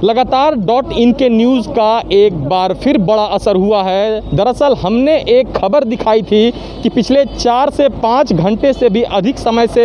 लगातार .in के news का एक बार फिर बड़ा असर हुआ है। दरअसल हमने एक खबर दिखाई थी कि पिछले 4 से 5 घंटे से भी अधिक समय से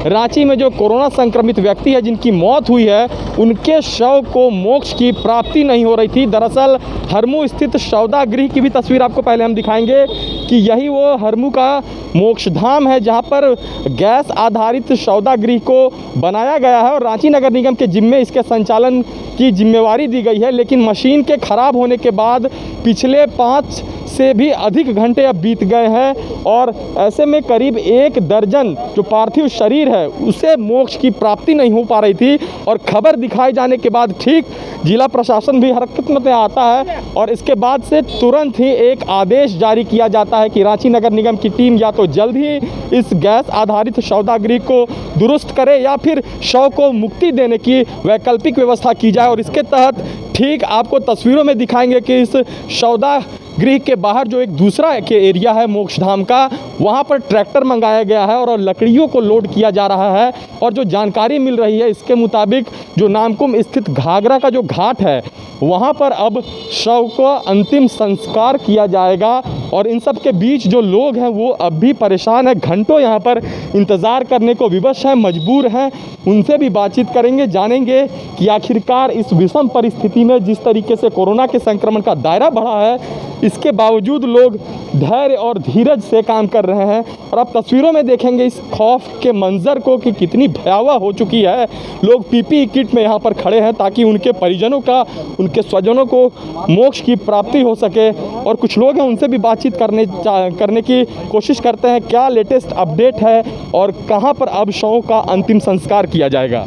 रांची में जो कोरोना संक्रमित व्यक्ति है जिनकी मौत हुई है, उनके शव को मोक्ष की प्राप्ति नहीं हो रही थी। दरअसल हरमू स्थित सौदा गृह की भी तस्वीर आपको पहले हम दिखाएंगे कि यही वो हरमू का मोक्षधाम है जहां पर गैस आधारित सौदा गृह को बनाया गया है और रांची नगर निगम के जिम्मे इसके संचालन की जिम्मेवारी दी गई है। लेकिन मशीन के ख़राब होने के बाद पिछले 5 से भी अधिक घंटे अब बीत गए हैं और ऐसे में करीब 1 दर्जन जो पार्थिव शरीर है उसे मोक्ष की प्राप्ति नहीं हो पा रही थी। और खबर दिखाए जाने के बाद ठीक जिला प्रशासन भी हरकत में आता है और इसके बाद से तुरंत ही एक आदेश जारी किया जाता है कि रांची नगर निगम की टीम या तो जल्द ही इस गैस आधारित सौदागृह को दुरुस्त करे या फिर शव को मुक्ति देने की वैकल्पिक व्यवस्था की जाए। और इसके तहत ठीक आपको तस्वीरों में दिखाएंगे कि इस सौदा गृह के बाहर जो एक दूसरा के एरिया है मोक्षधाम का, वहाँ पर ट्रैक्टर मंगाया गया है और लकड़ियों को लोड किया जा रहा है। और जो जानकारी मिल रही है इसके मुताबिक जो नामकुम स्थित घाघरा का जो घाट है वहाँ पर अब शव को अंतिम संस्कार किया जाएगा। और इन सब के बीच जो लोग हैं वो अब भी परेशान हैं, घंटों यहाँ पर इंतज़ार करने को विवश हैं, मजबूर हैं। उनसे भी बातचीत करेंगे, जानेंगे कि आखिरकार इस विषम परिस्थिति में जिस तरीके से कोरोना के संक्रमण का दायरा बढ़ा है इसके बावजूद लोग धैर्य और धीरज से काम कर रहे हैं। और आप तस्वीरों में देखेंगे इस खौफ के मंजर को कि कितनी भयावह हो चुकी है। लोग पीपीई किट में यहाँ पर खड़े हैं ताकि उनके परिजनों का, उनके स्वजनों को मोक्ष की प्राप्ति हो सके। और कुछ लोग हैं उनसे भी बातचीत करने की कोशिश करते हैं क्या लेटेस्ट अपडेट है और कहाँ पर अब शवों का अंतिम संस्कार किया जाएगा।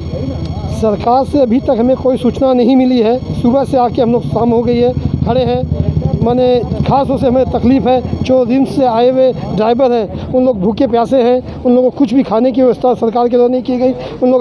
सरकार से अभी तक हमें कोई सूचना नहीं मिली है। सुबह से आके हम लोग शाम हो गई है खड़े हैं। माने खास तौर से हमें तकलीफ़ है जो रिम्स से आए हुए ड्राइवर हैं उन लोग भूखे प्यासे हैं, उन लोगों को कुछ भी खाने की व्यवस्था सरकार के द्वारा नहीं की गई।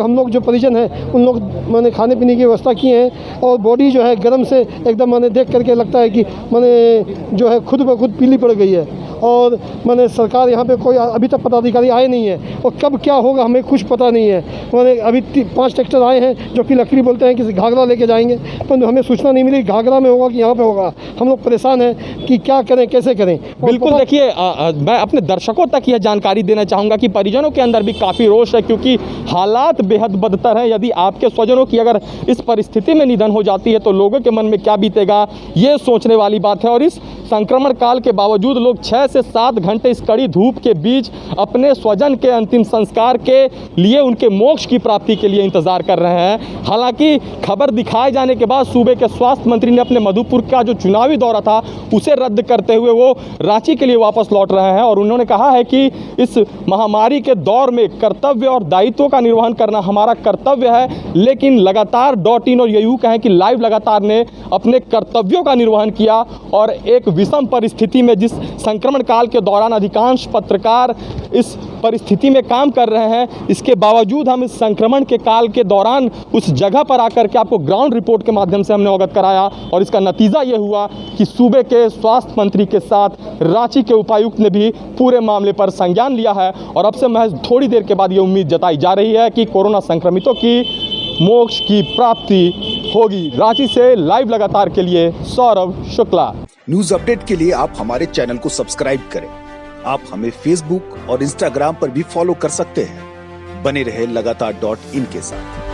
हम लोग जो परिजन हैं उन लोग माने खाने पीने की व्यवस्था की है और बॉडी जो है गर्म से एकदम माने देख करके लगता है कि माने जो है खुद ब खुद पीली पड़ गई है। और माने सरकार यहाँ पे कोई अभी तक पदाधिकारी आए नहीं है और कब क्या होगा हमें कुछ पता नहीं है। माने अभी 5 ट्रैक्टर आए हैं जो कि लकड़ी बोलते हैं कि घाघरा लेके जाएंगे, परंतु हमें सूचना नहीं मिली घाघरा में होगा कि यहाँ पे होगा। हम लोग परेशान हैं कि क्या करें, कैसे करें। बिल्कुल देखिए, मैं अपने दर्शकों तक यह जानकारी देना चाहूँगा कि परिजनों के अंदर भी काफ़ी रोष है क्योंकि हालात बेहद बदतर हैं। यदि आपके स्वजनों की अगर इस परिस्थिति में निधन हो जाती है तो लोगों के मन में क्या बीतेगा, ये सोचने वाली बात है। और इस संक्रमण काल के बावजूद लोग 6 से 7 घंटे इस कड़ी धूप के बीच अपने स्वजन के अंतिम संस्कार के लिए, उनके मोक्ष की प्राप्ति के लिए इंतजार कर रहे हैं। हालांकि खबर दिखाए जाने के बाद सूबे के स्वास्थ्य मंत्री ने अपने मधुपुर का जो चुनावी दौरा था उसे रद्द करते हुए वो रांची के लिए वापस लौट रहे हैं। और उन्होंने कहा है कि इस महामारी के दौर में कर्तव्य और दायित्वों का निर्वहन करना हमारा कर्तव्य है। लेकिन लगातार .in और यूं कहें कि लाइव लगातार ने अपने कर्तव्यों का निर्वहन किया और एक विषम परिस्थिति में जिस संक्रमण काल के दौरान अधिकांश पत्रकार इस परिस्थिति में काम कर रहे हैं, इसके बावजूद हम इस संक्रमण के काल के दौरान उस जगह पर आकर के आपको ग्राउंड रिपोर्ट के माध्यम से हमने अवगत कराया। और इसका नतीजा ये हुआ कि सूबे के स्वास्थ्य मंत्री के साथ रांची के उपायुक्त ने भी पूरे मामले पर संज्ञान लिया है। और अब से महज थोड़ी देर के बाद ये उम्मीद जताई जा रही है कि कोरोना संक्रमितों की मोक्ष की प्राप्ति होगी। रांची से लाइव लगातार के लिए सौरभ शुक्ला। न्यूज अपडेट के लिए आप हमारे चैनल को सब्सक्राइब करें। आप हमें फेसबुक और इंस्टाग्राम पर भी फॉलो कर सकते हैं। बने रहे लगातार .in के साथ।